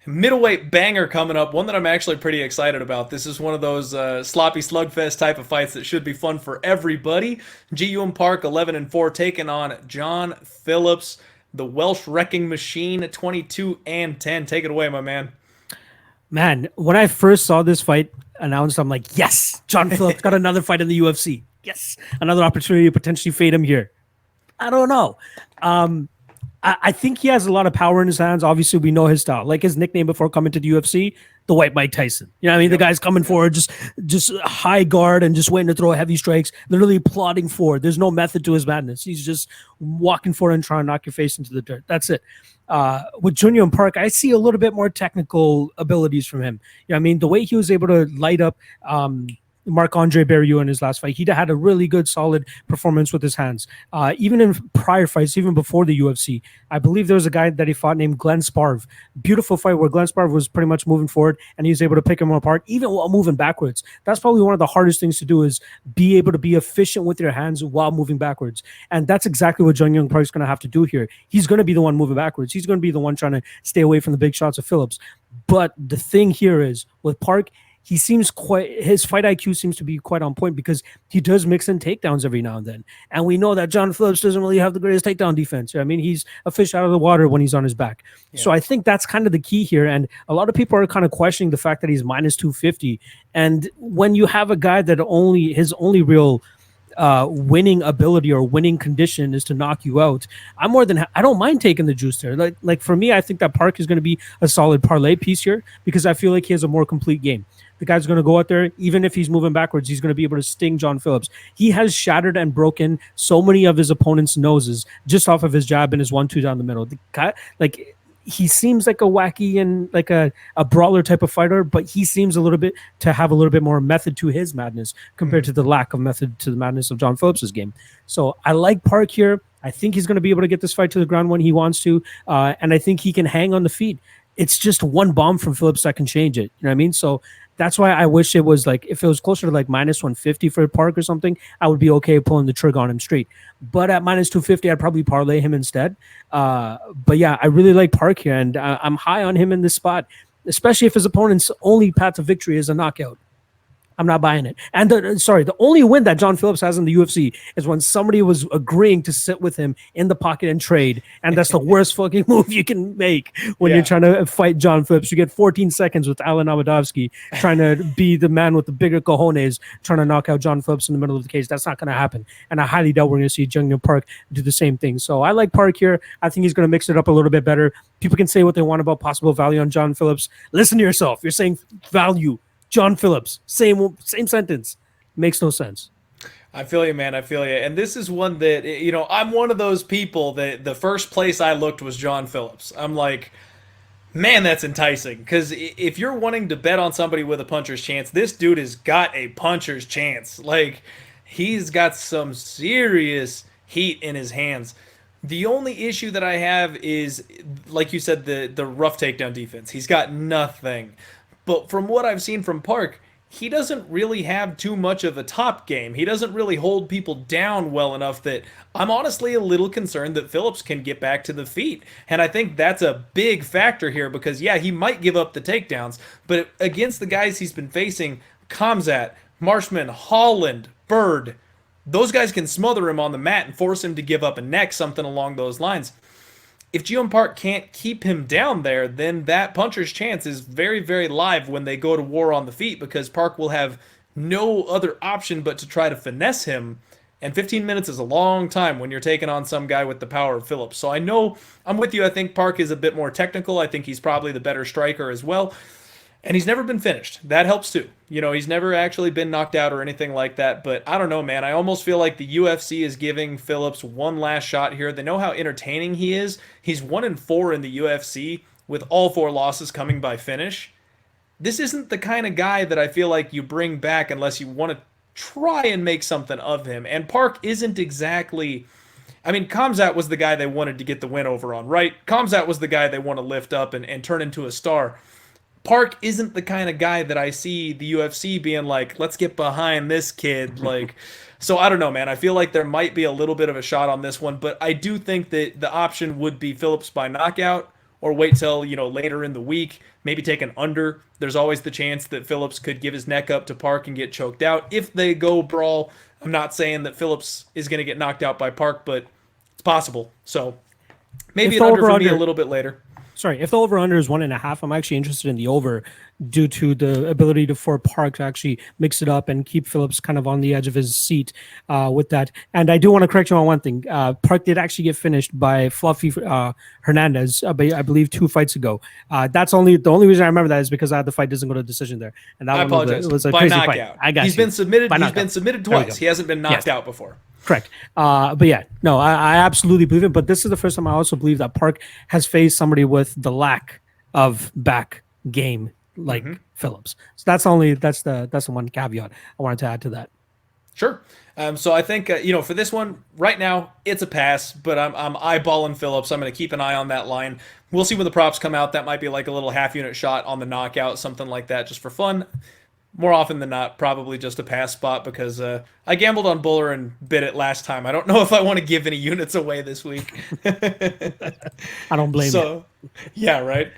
Middleweight banger coming up, one that I'm actually pretty excited about. This is one of those sloppy slugfest type of fights that should be fun for everybody. Yong Park 11-4 taking on John Phillips, the Welsh wrecking machine 22-10. Take it away, my man. Man, when I first saw this fight announced, I'm like, yes, John Phillips got another fight in the UFC. Yes, another opportunity to potentially fade him here. I don't know. Um, I think he has a lot of power in his hands. Obviously, we know his style. Like his nickname before coming to the UFC, the White Mike Tyson. You know what I mean? The Yep. guy's coming forward, just high guard and just waiting to throw heavy strikes, literally plodding forward. There's no method to his madness. He's just walking forward and trying to knock your face into the dirt. That's it. With Junior Park, I see a little bit more technical abilities from him. You know what I mean? The way he was able to light up Marc-Andre Barriou in his last fight. He had a really good, solid performance with his hands. Even in prior fights, even before the UFC, I believe there was a guy that he fought named Glenn Sparv. Beautiful fight where Glenn Sparv was pretty much moving forward and he was able to pick him apart, even while moving backwards. That's probably one of the hardest things to do is be able to be efficient with your hands while moving backwards. And that's exactly what Jung Young Park is going to have to do here. He's going to be the one moving backwards. He's going to be the one trying to stay away from the big shots of Phillips. But the thing here is with Park, his fight IQ seems to be quite on point because he does mix in takedowns every now and then. And we know that John Phillips doesn't really have the greatest takedown defense. I mean, he's a fish out of the water when he's on his back. Yeah. So I think that's kind of the key here. And a lot of people are kind of questioning the fact that he's minus 250. And when you have a guy that his only real winning ability or winning condition is to knock you out, I don't mind taking the juice there. Like for me, I think that Park is going to be a solid parlay piece here because I feel like he has a more complete game. The guy's going to go out there, even if he's moving backwards, he's going to be able to sting John Phillips. He has shattered and broken so many of his opponent's noses just off of his jab and his 1-2 down the middle. The guy, like, he seems like a wacky and like a brawler type of fighter, but he seems a little bit to have a little bit more method to his madness compared to the lack of method to the madness of John Phillips's game. So I like Park here. I think he's going to be able to get this fight to the ground when he wants to, and I think he can hang on the feet. It's just one bomb from Phillips that can change it. You know what I mean? So that's why I wish it was like, if it was closer to like minus 150 for Park or something, I would be okay pulling the trigger on him straight. But at minus 250, I'd probably parlay him instead. But yeah, I really like Park here, and I'm high on him in this spot, especially if his opponent's only path to victory is a knockout. I'm not buying it. And the only win that John Phillips has in the UFC is when somebody was agreeing to sit with him in the pocket and trade. And that's the worst fucking move you can make when you're trying to fight John Phillips. You get 14 seconds with Alan Abadovsky trying to be the man with the bigger cojones trying to knock out John Phillips in the middle of the cage. That's not going to happen. And I highly doubt we're going to see Jung Park do the same thing. So I like Park here. I think he's going to mix it up a little bit better. People can say what they want about possible value on John Phillips. Listen to yourself. You're saying value. John Phillips, same sentence. Makes no sense. I feel you, man. I feel you. And this is one that, I'm one of those people that the first place I looked was John Phillips. I'm like, man, that's enticing. Because if you're wanting to bet on somebody with a puncher's chance, this dude has got a puncher's chance. Like, he's got some serious heat in his hands. The only issue that I have is, like you said, the rough takedown defense. He's got nothing. But from what I've seen from Park, he doesn't really have too much of a top game. He doesn't really hold people down well enough that I'm honestly a little concerned that Phillips can get back to the feet. And I think that's a big factor here because, yeah, he might give up the takedowns, but against the guys he's been facing, Khamzat, Marshman, Holland, Bird, those guys can smother him on the mat and force him to give up a neck, something along those lines. If Jung Park can't keep him down there, then that puncher's chance is very, very live when they go to war on the feet because Park will have no other option but to try to finesse him. And 15 minutes is a long time when you're taking on some guy with the power of Phillips. So I know I'm with you. I think Park is a bit more technical. I think he's probably the better striker as well. And he's never been finished. That helps too. He's never actually been knocked out or anything like that. But I don't know, man. I almost feel like the UFC is giving Phillips one last shot here. They know how entertaining he is. He's 1-4 in the UFC with all 4 losses coming by finish. This isn't the kind of guy that I feel like you bring back unless you want to try and make something of him. And Park isn't exactly... I mean, Khamzat was the guy they wanted to get the win over on, right? Khamzat was the guy they want to lift up and turn into a star. Park isn't the kind of guy that I see the UFC being like, let's get behind this kid. So I don't know, man. I feel like there might be a little bit of a shot on this one, but I do think that the option would be Phillips by knockout or wait till, later in the week, maybe take an under. There's always the chance that Phillips could give his neck up to Park and get choked out. If they go brawl, I'm not saying that Phillips is going to get knocked out by Park, but it's possible. So maybe If an the under for me over-under- a little bit later. Sorry, if the over-under is 1.5, I'm actually interested in the over due to the ability for Park to actually mix it up and keep Phillips kind of on the edge of his seat with that. And I do want to correct you on one thing. Park did actually get finished by Fluffy Hernandez, I believe 2 fights ago. The only reason I remember that is because the fight doesn't go to decision there. And that I apologize. was a By crazy knockout. fight. I got He's you. been submitted. By He's knockout. been submitted There we twice. go. He hasn't been knocked Yes. out before. Correct. But yeah, no, I absolutely believe it. But this is the first time I also believe that Park has faced somebody with the lack of back game like Phillips. So that's the one caveat I wanted to add to that. Sure. So I think for this one right now it's a pass, but I'm eyeballing Phillips. I'm going to keep an eye on that line. We'll see when the props come out. That might be like a little half unit shot on the knockout, something like that, just for fun. More often than not, probably just a pass spot because I gambled on Buller and bid it last time. I don't know if I want to give any units away this week. I don't blame you. So, yeah, right.